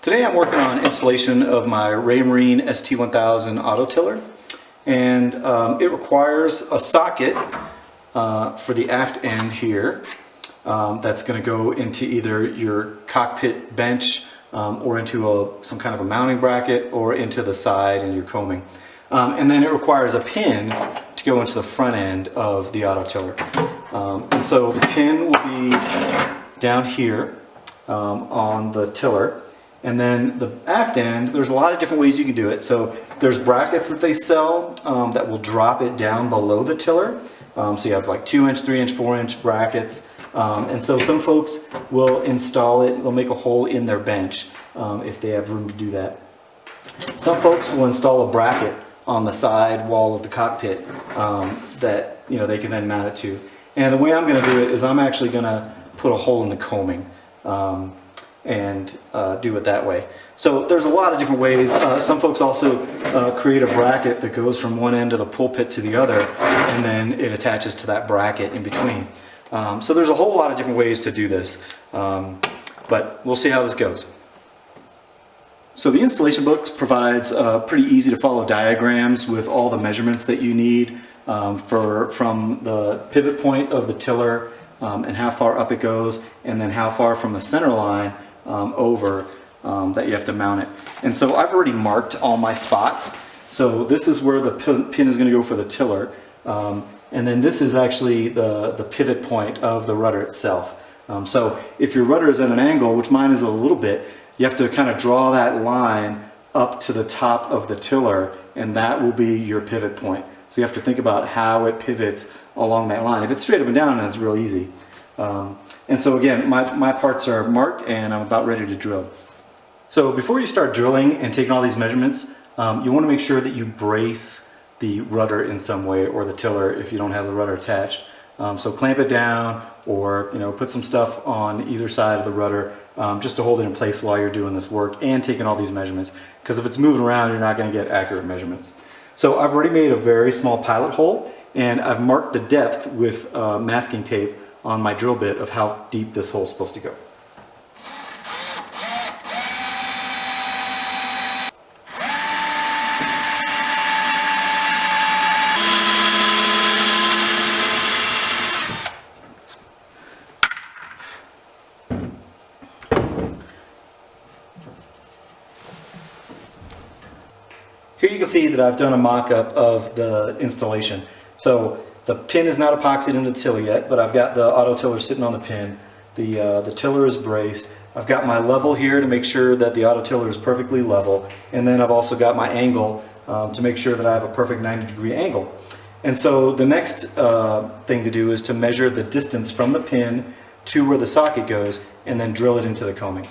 Today I'm working on installation of my Raymarine ST1000 Autotiller, and it requires a socket for the aft end here that's going to go into either your cockpit bench or into some kind of a mounting bracket or into the side in your coaming. And then it requires a pin to go into the front end of the Autotiller. And so the pin will be down here on the tiller. And then the aft end, there's a lot of different ways you can do it. So there's brackets that they sell that will drop it down below the tiller. So you have like 2-inch, 3-inch, 4-inch brackets. And so some folks will install it, they'll make a hole in their bench if they have room to do that. Some folks will install a bracket on the side wall of the cockpit that they can then mount it to. And the way I'm going to do it is I'm actually going to put a hole in the coaming and do it that way. So there's a lot of different ways. Some folks also create a bracket that goes from one end of the pulpit to the other, and then it attaches to that bracket in between. So there's a whole lot of different ways to do this, but we'll see how this goes. So the installation book provides pretty easy to follow diagrams with all the measurements that you need from the pivot point of the tiller and how far up it goes, and then how far from the center line over that you have to mount it. And so I've already marked all my spots. So this is where the pin is going to go for the tiller. And then this is actually the pivot point of the rudder itself. So if your rudder is at an angle, which mine is a little bit, you have to kind of draw that line up to the top of the tiller, and that will be your pivot point. So you have to think about how it pivots along that line. If it's straight up and down, then it's real easy. And so again, my parts are marked and I'm about ready to drill. So before you start drilling and taking all these measurements, you want to make sure that you brace the rudder in some way, or the tiller if you don't have the rudder attached. So clamp it down, or put some stuff on either side of the rudder just to hold it in place while you're doing this work and taking all these measurements, because if it's moving around, you're not going to get accurate measurements. So I've already made a very small pilot hole, and I've marked the depth with masking tape on my drill bit of how deep this hole is supposed to go. Here you can see that I've done a mock-up of the installation. So the pin is not epoxied into the tiller yet, but I've got the Autotiller sitting on the pin. The tiller is braced. I've got my level here to make sure that the Autotiller is perfectly level, and then I've also got my angle to make sure that I have a perfect 90-degree angle. And so the next thing to do is to measure the distance from the pin to where the socket goes, and then drill it into the coaming.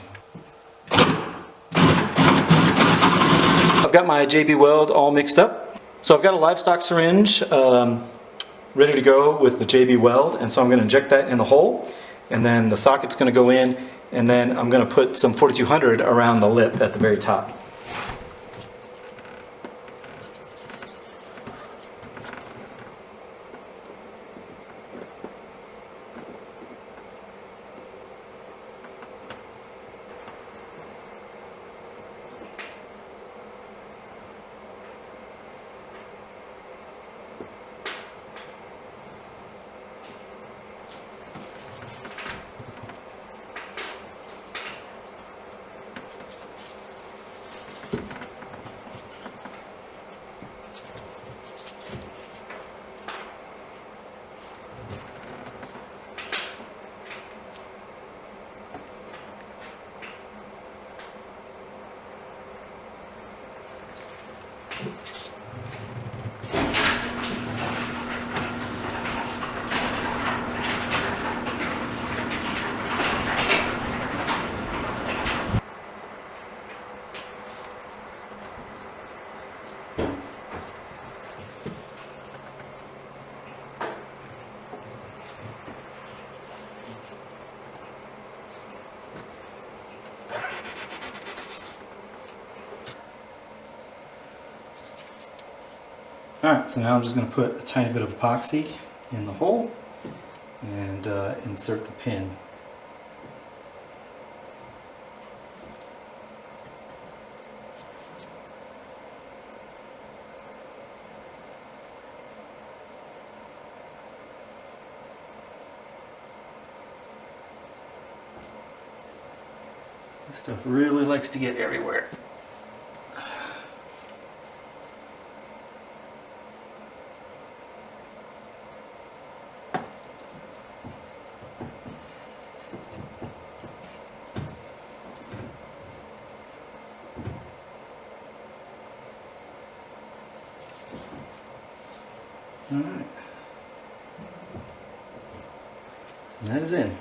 I've got my JB Weld all mixed up. So I've got a livestock syringe ready to go with the JB Weld, and so I'm going to inject that in the hole, and then the socket's going to go in, and then I'm going to put some 4200 around the lip at the very top. Alright, so now I'm just going to put a tiny bit of epoxy in the hole and insert the pin. This stuff really likes to get everywhere. All right. And that is in.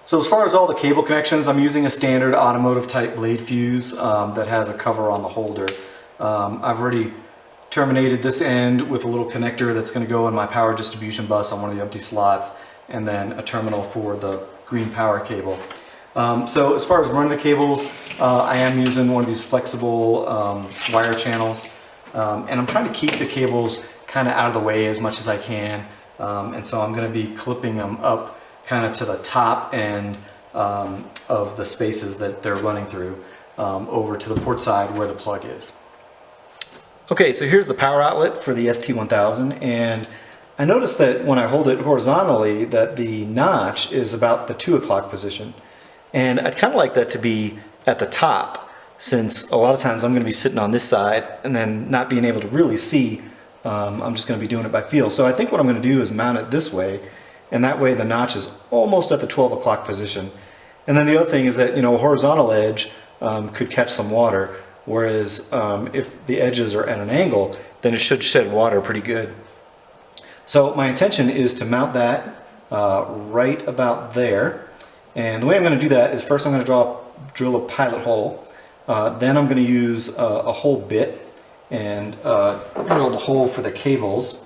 So as far as all the cable connections, I'm using a standard automotive type blade fuse that has a cover on the holder. I've already terminated this end with a little connector that's going to go in my power distribution bus on one of the empty slots, and then a terminal for the green power cable. So as far as running the cables, I am using one of these flexible wire channels, and I'm trying to keep the cables kind of out of the way as much as I can, and so I'm going to be clipping them up kind of to the top end of the spaces that they're running through, over to the port side where the plug is. Okay, so here's the power outlet for the ST1000, and I noticed that when I hold it horizontally that the notch is about the 2 o'clock position. And I'd kind of like that to be at the top, since a lot of times I'm going to be sitting on this side and then not being able to really see. I'm just going to be doing it by feel. So I think what I'm going to do is mount it this way, and that way the notch is almost at the 12 o'clock position. And then the other thing is that, you know, a horizontal edge could catch some water, whereas if the edges are at an angle, then it should shed water pretty good. So my intention is to mount that right about there. And the way I'm going to do that is first I'm going to drill a pilot hole. Then I'm going to use a hole bit and drill the hole for the cables.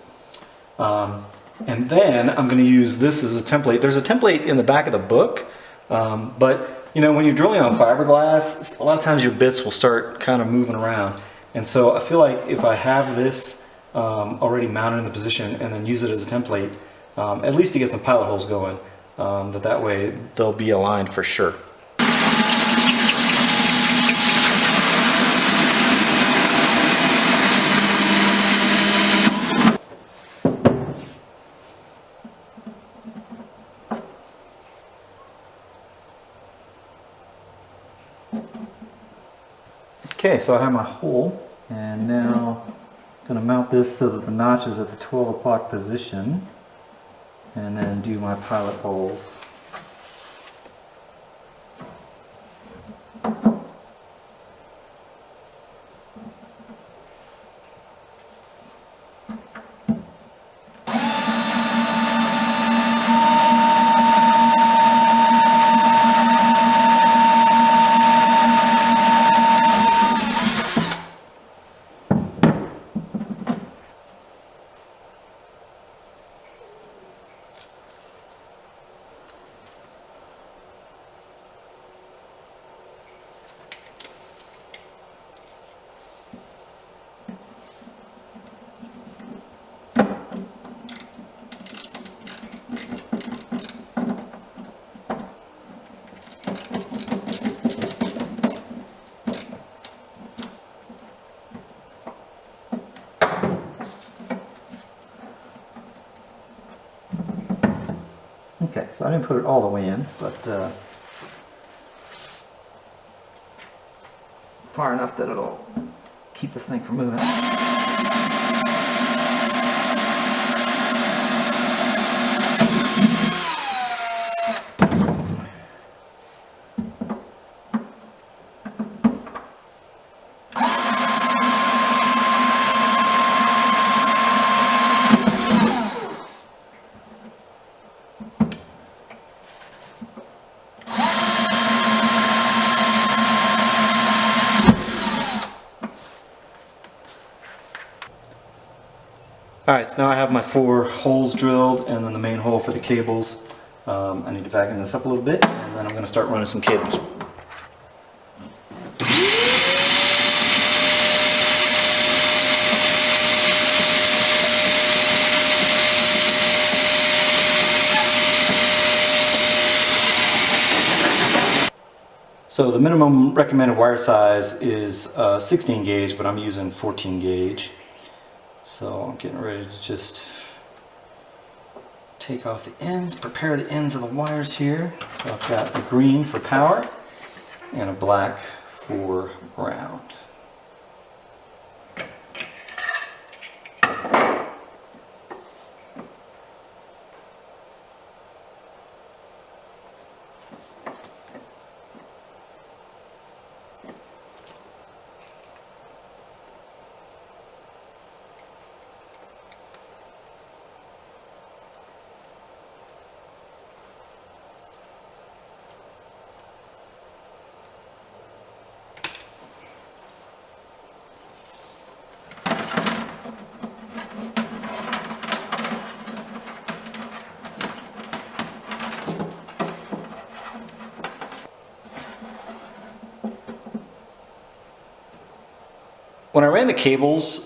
And then I'm going to use this as a template. There's a template in the back of the book, but you know, when you're drilling on fiberglass, a lot of times your bits will start kind of moving around. And so I feel like if I have this already mounted in the position and then use it as a template, at least to get some pilot holes going, that way they'll be aligned for sure. Okay, so I have my hole, and now I'm going to mount this so that the notch is at the 12 o'clock position, and then do my pilot holes. Okay, so I didn't put it all the way in, but far enough that it'll keep this thing from moving. Alright, so now I have my 4 holes drilled and then the main hole for the cables. I need to vacuum this up a little bit, and then I'm going to start running some cables. So the minimum recommended wire size is 16 gauge, but I'm using 14 gauge. So I'm getting ready to just take off the ends, prepare the ends of the wires here. So I've got a green for power and a black for ground. When I ran the cables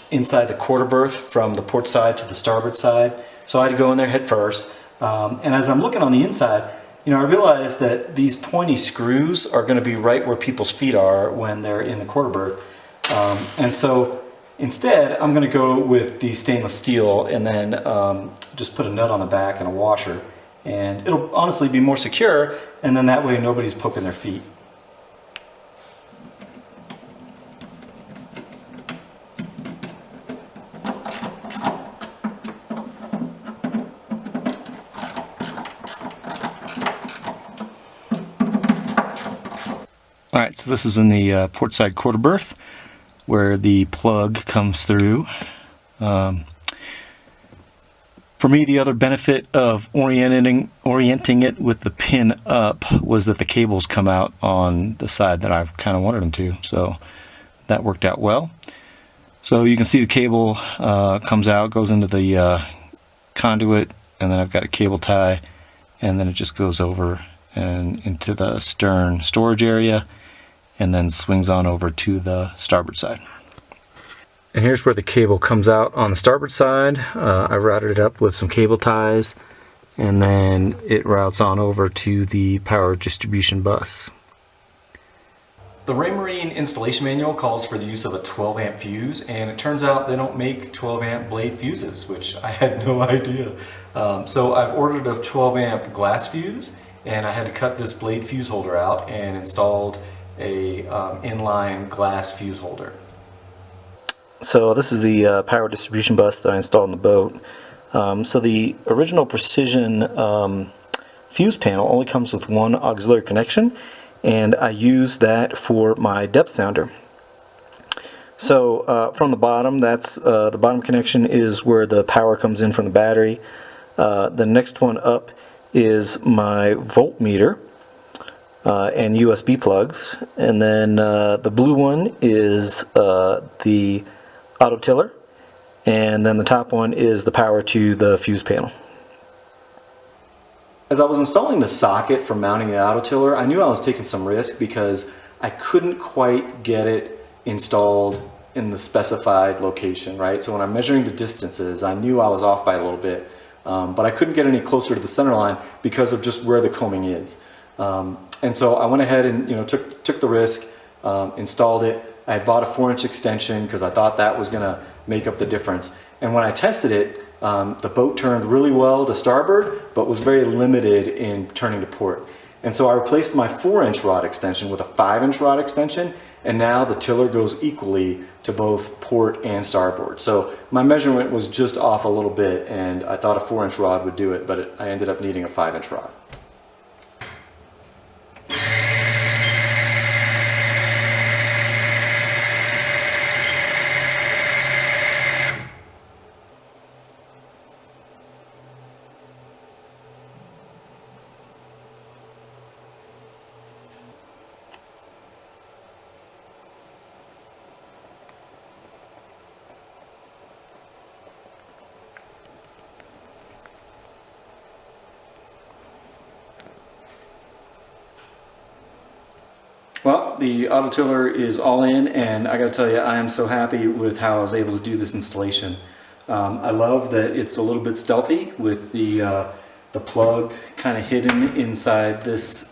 inside the quarter berth from the port side to the starboard side, so I had to go in there head first. And as I'm looking on the inside, I realized that these pointy screws are going to be right where people's feet are when they're in the quarter berth. And so instead, I'm going to go with the stainless steel and then just put a nut on the back and a washer. And it'll honestly be more secure, and then that way nobody's poking their feet. Alright, so this is in the port side quarter berth where the plug comes through. For me, the other benefit of orienting it with the pin up was that the cables come out on the side that I kind of wanted them to, so that worked out well. So you can see the cable comes out, goes into the conduit, and then I've got a cable tie, and then it just goes over and into the stern storage area, and then swings on over to the starboard side. And here's where the cable comes out on the starboard side. I routed it up with some cable ties, and then it routes on over to the power distribution bus. The Raymarine installation manual calls for the use of a 12 amp fuse, and it turns out they don't make 12 amp blade fuses, which I had no idea. So I've ordered a 12 amp glass fuse, and I had to cut this blade fuse holder out and installed a inline glass fuse holder. So this is the power distribution bus that I installed in the boat. So the original Precision fuse panel only comes with one auxiliary connection, and I use that for my depth sounder. So from the bottom, that's the bottom connection is where the power comes in from the battery. The next one up is my voltmeter and USB plugs, and then the blue one is the Autotiller, and then the top one is the power to the fuse panel. As I was installing the socket for mounting the Autotiller, I knew I was taking some risk because I couldn't quite get it installed in the specified location, right? So when I'm measuring the distances, I knew I was off by a little bit, but I couldn't get any closer to the center line because of just where the combing is. And so I went ahead and took the risk, installed it. I had bought a 4-inch extension because I thought that was going to make up the difference. And when I tested it, the boat turned really well to starboard, but was very limited in turning to port. And so I replaced my 4-inch rod extension with a 5-inch rod extension, and now the tiller goes equally to both port and starboard. So my measurement was just off a little bit, and I thought a 4-inch rod would do it, but I ended up needing a 5-inch rod. Well, the Autotiller is all in, and I gotta tell you, I am so happy with how I was able to do this installation. I love that it's a little bit stealthy with the plug kind of hidden inside this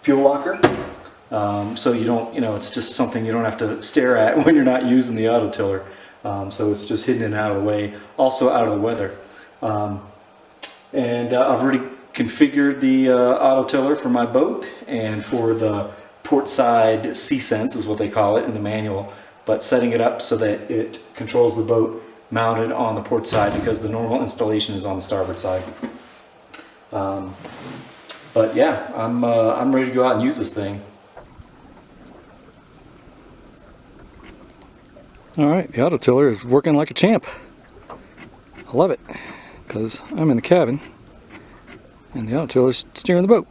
fuel locker. So you don't, it's just something you don't have to stare at when you're not using the Autotiller. So it's just hidden and out of the way, also out of the weather. And I've already configured the Autotiller for my boat and for the port side C-Sense is what they call it in the manual, but setting it up so that it controls the boat mounted on the port side because the normal installation is on the starboard side. But yeah, I'm ready to go out and use this thing. Alright, the Autotiller is working like a champ. I love it because I'm in the cabin and the Autotiller is steering the boat.